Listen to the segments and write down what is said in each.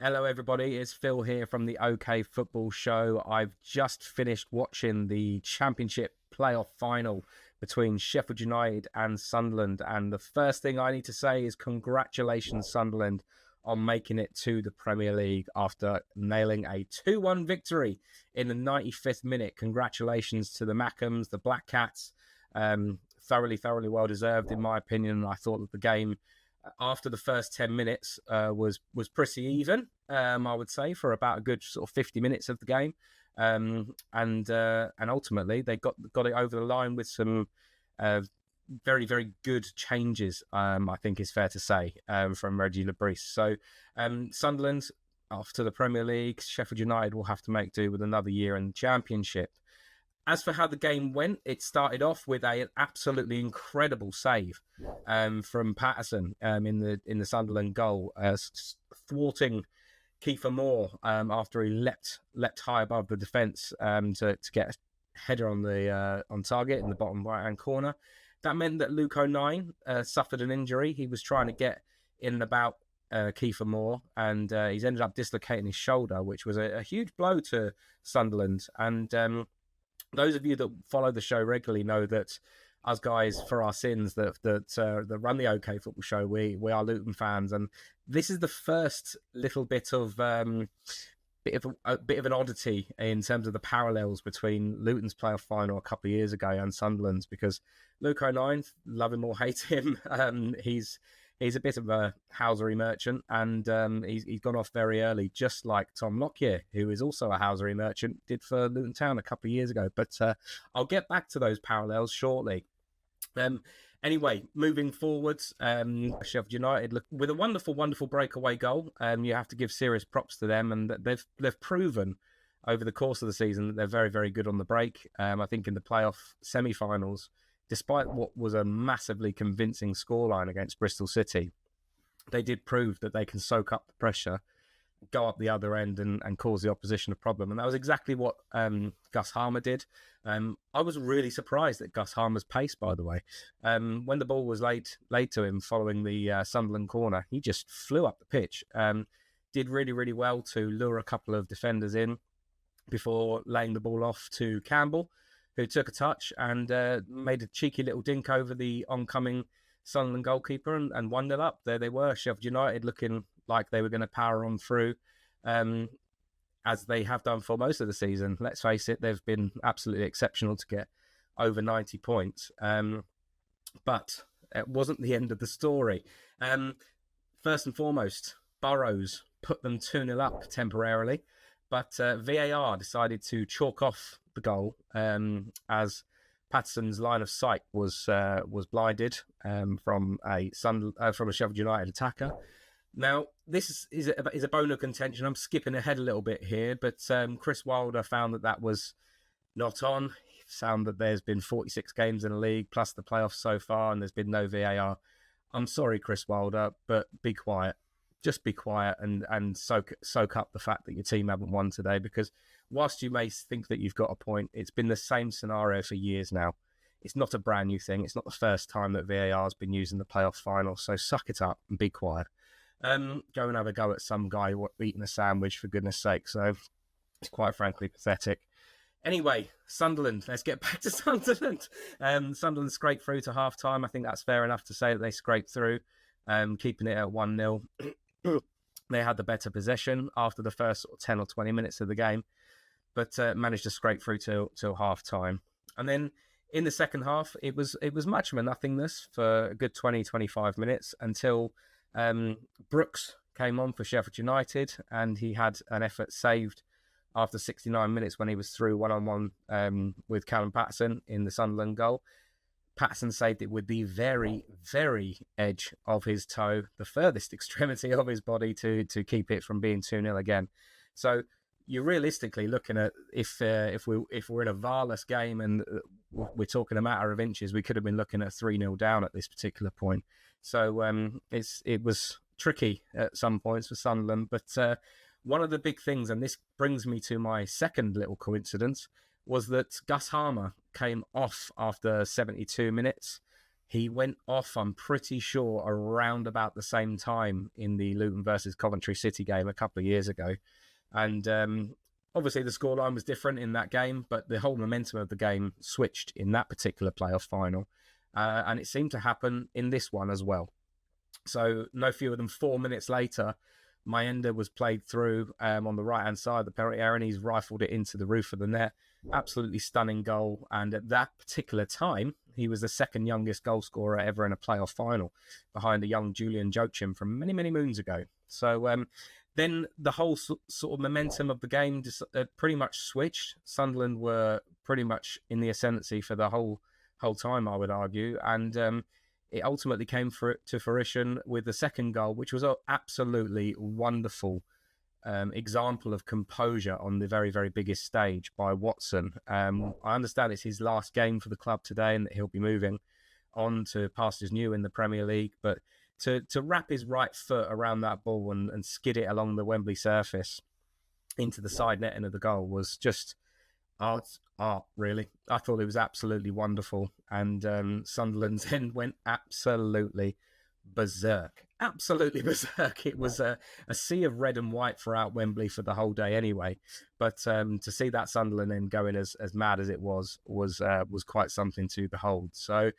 Hello, everybody. It's Phil here from the OK Football Show. I've just finished watching the Championship playoff final between Sheffield United and Sunderland. And the first thing I need to say is congratulations, Sunderland, on making it to the Premier League after nailing a 2-1 victory in the 95th minute. Congratulations to the Mackhams, the Black Cats. Thoroughly well deserved, in my opinion. I thought that the game after the first 10 minutes was pretty even, I would say, for about a good sort of 50 minutes of the game. And ultimately, they got it over the line with some very good changes, I think is fair to say, from Reggie Lebris. So Sunderland off to the Premier League. Sheffield United will have to make do with another year in the Championship. As for how the game went, it started off with an absolutely incredible save from Patterson in the Sunderland goal, thwarting Kiefer Moore after he leapt high above the defence to get a header on target in the bottom right-hand corner. That meant that Luke O'Nien suffered an injury. He was trying to get in and about Kiefer Moore, and he's ended up dislocating his shoulder, which was a huge blow to Sunderland. And those of you that follow the show regularly know that us guys, for our sins, that run the OK Football Show, we are Luton fans, and this is the first little bit of an oddity in terms of the parallels between Luton's playoff final a couple of years ago and Sunderland's, because Luke O'Nien, love him or hate him, he's a bit of a housery merchant, and he's gone off very early, just like Tom Lockyer, who is also a housery merchant, did for Luton Town a couple of years ago. But I'll get back to those parallels shortly. Anyway, moving forwards, Sheffield United look with a wonderful breakaway goal. You have to give serious props to them, and they've proven over the course of the season that they're very good on the break. I think in the playoff semi-finals, despite what was a massively convincing scoreline against Bristol City, they did prove that they can soak up the pressure, go up the other end and cause the opposition a problem. And that was exactly what Gus Harmer did. I was really surprised at Gus Harmer's pace, by the way. When the ball was laid to him following the Sunderland corner, he just flew up the pitch. Did really well to lure a couple of defenders in before laying the ball off to Campbell, who took a touch and made a cheeky little dink over the oncoming Sunderland goalkeeper and 1-0 up. There they were, Sheffield United looking like they were going to power on through, as they have done for most of the season. Let's face it, they've been absolutely exceptional to get over 90 points. But it wasn't the end of the story. First and foremost, Burrows put them 2-0 up temporarily, but VAR decided to chalk off the goal as Patterson's line of sight was blinded from a Sheffield United attacker. Now, this is a bone of contention. I'm skipping ahead a little bit here, but Chris Wilder found that was not on. He found that there's been 46 games in the league plus the playoffs so far, and there's been no VAR. I'm sorry, Chris Wilder, but be quiet. Just be quiet and soak up the fact that your team haven't won today, because whilst you may think that you've got a point, it's been the same scenario for years now. It's not a brand new thing. It's not the first time that VAR has been used in the playoff final, so suck it up and be quiet. Go and have a go at some guy eating a sandwich, for goodness sake. So it's quite frankly pathetic. Anyway, Sunderland. Let's get back to Sunderland. Sunderland scraped through to half-time. I think that's fair enough to say that they scraped through, keeping it at 1-0. They had the better possession after the first 10 or 20 minutes of the game, but managed to scrape through till half-time. And then in the second half, it was much of a nothingness for a good 20-25 minutes until Brooks came on for Sheffield United, and he had an effort saved after 69 minutes when he was through one-on-one with Callum Patterson in the Sunderland goal. Patterson saved it with the very edge of his toe, the furthest extremity of his body, to keep it from being 2-0 again. So you're realistically looking at if we're in a VAR-less game and we're talking a matter of inches, we could have been looking at 3-0 down at this particular point. So it was tricky at some points for Sunderland. But one of the big things, and this brings me to my second little coincidence, was that Gus Harmer came off after 72 minutes. He went off, I'm pretty sure, around about the same time in the Luton versus Coventry City game a couple of years ago. And obviously the scoreline was different in that game, but the whole momentum of the game switched in that particular playoff final. And it seemed to happen in this one as well. So no fewer than 4 minutes later, Mayenda was played through on the right-hand side of the penalty area, and he's rifled it into the roof of the net. Absolutely stunning goal. And at that particular time, he was the second youngest goal scorer ever in a playoff final, behind a young Julian Joachim from many, many moons ago. So then the whole sort of momentum of the game just pretty much switched. Sunderland were pretty much in the ascendancy for the whole time, I would argue. And it ultimately came to fruition with the second goal, which was an absolutely wonderful example of composure on the very, very biggest stage by Watson. I understand it's his last game for the club today and that he'll be moving on to pastures new in the Premier League. But to wrap his right foot around that ball and skid it along the Wembley surface into the side netting of the goal was just art, really. I thought it was absolutely wonderful. And Sunderland then went absolutely berserk. Absolutely berserk. It was a sea of red and white throughout Wembley for the whole day anyway. But to see that Sunderland then going as mad as it was quite something to behold. So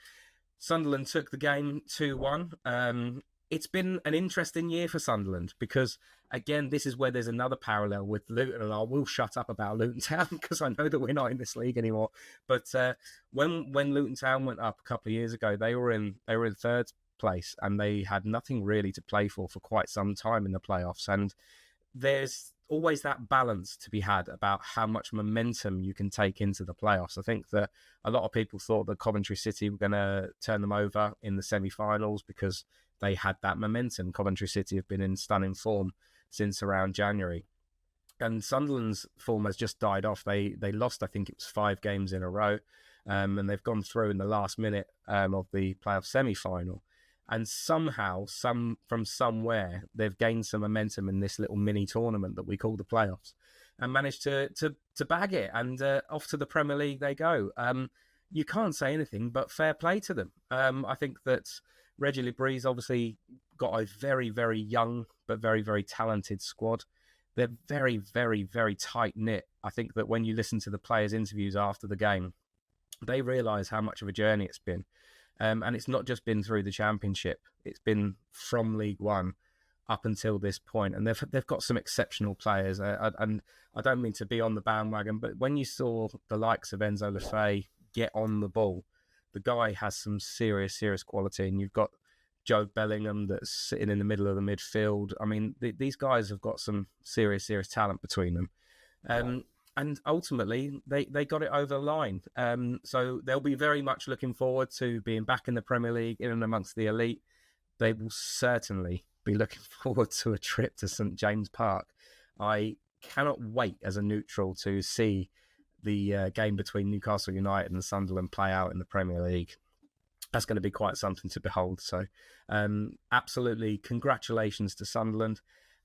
Sunderland took the game 2-1. It's been an interesting year for Sunderland because, again, this is where there's another parallel with Luton, and I will shut up about Luton Town because I know that we're not in this league anymore. But when Luton Town went up a couple of years ago, they were in third place and they had nothing really to play for quite some time in the playoffs. And there's always that balance to be had about how much momentum you can take into the playoffs. I think that a lot of people thought that Coventry City were going to turn them over in the semi-finals because they had that momentum. Coventry City have been in stunning form since around January. And Sunderland's form has just died off. They lost, I think it was 5 games in a row, and they've gone through in the last minute of the playoff semi-final. And somehow, from somewhere, they've gained some momentum in this little mini tournament that we call the playoffs, and managed to bag it. And off to the Premier League they go. You can't say anything but fair play to them. I think that Reggie Lebree's obviously got a very, very young but very, very talented squad. They're very, very, very tight-knit. I think that when you listen to the players' interviews after the game, they realise how much of a journey it's been. And it's not just been through the Championship. It's been from League One up until this point. And they've got some exceptional players. And I don't mean to be on the bandwagon, but when you saw the likes of Enzo Lefebvre get on the ball, the guy has some serious, serious quality. And you've got Joe Bellingham that's sitting in the middle of the midfield. I mean, these guys have got some serious, serious talent between them. And ultimately, they got it over the line. So they'll be very much looking forward to being back in the Premier League, in and amongst the elite. They will certainly be looking forward to a trip to St James Park. I cannot wait as a neutral to see the game between Newcastle United and Sunderland play out in the Premier League. That's going to be quite something to behold. So absolutely congratulations to Sunderland.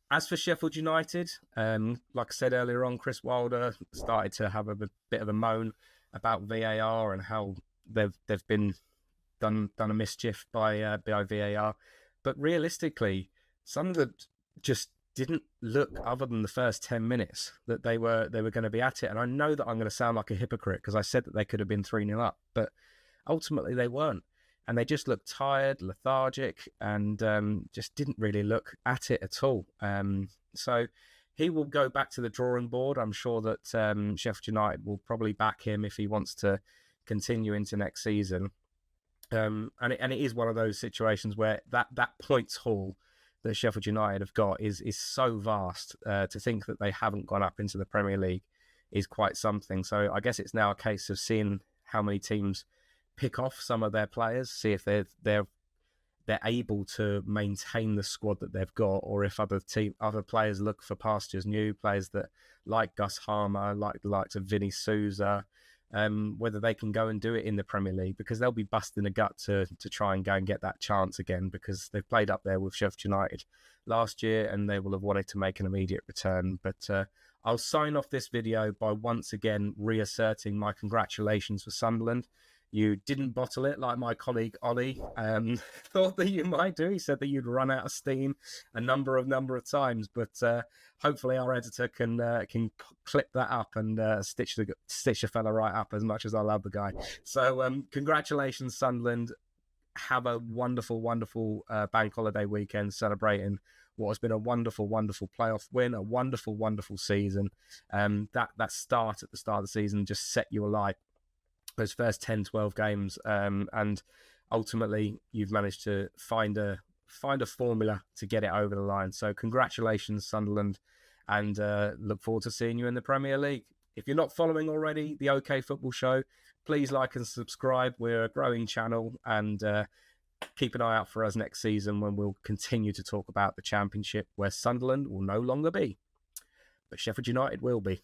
As for Sheffield United, like I said earlier on, Chris Wilder started to have a bit of a moan about VAR and how they've been done a mischief by VAR. But realistically, Sunderland just didn't look, other than the first 10 minutes, that they were going to be at it. And I know that I'm going to sound like a hypocrite because I said that they could have been 3-0 up, but ultimately they weren't. And they just looked tired, lethargic, and just didn't really look at it at all. So he will go back to the drawing board. I'm sure that Sheffield United will probably back him if he wants to continue into next season. And it is one of those situations where that points haul that Sheffield United have got is so vast. To think that they haven't gone up into the Premier League is quite something. So I guess it's now a case of seeing how many teams pick off some of their players, see if they're able to maintain the squad that they've got, or if other players look for pastures new, players that like Gus Harmer, like the likes of Vinny Souza, whether they can go and do it in the Premier League, because they'll be busting a gut to try and go and get that chance again, because they've played up there with Sheffield United last year and they will have wanted to make an immediate return. But I'll sign off this video by once again reasserting my congratulations for Sunderland. You didn't bottle it like my colleague Ollie thought that you might do. He said that you'd run out of steam a number of times, but hopefully our editor can clip that up and stitch the fella right up, as much as I love the guy. So congratulations, Sunderland. Have a wonderful bank holiday weekend celebrating what has been a wonderful playoff win, a wonderful season. That start at the start of the season just set you alight. Those first 10, 12 games, and ultimately you've managed to find a formula to get it over the line. So congratulations, Sunderland, and look forward to seeing you in the Premier League. If you're not following already the OK Football Show, please like and subscribe. We're a growing channel, and keep an eye out for us next season when we'll continue to talk about the Championship, where Sunderland will no longer be, but Sheffield United will be.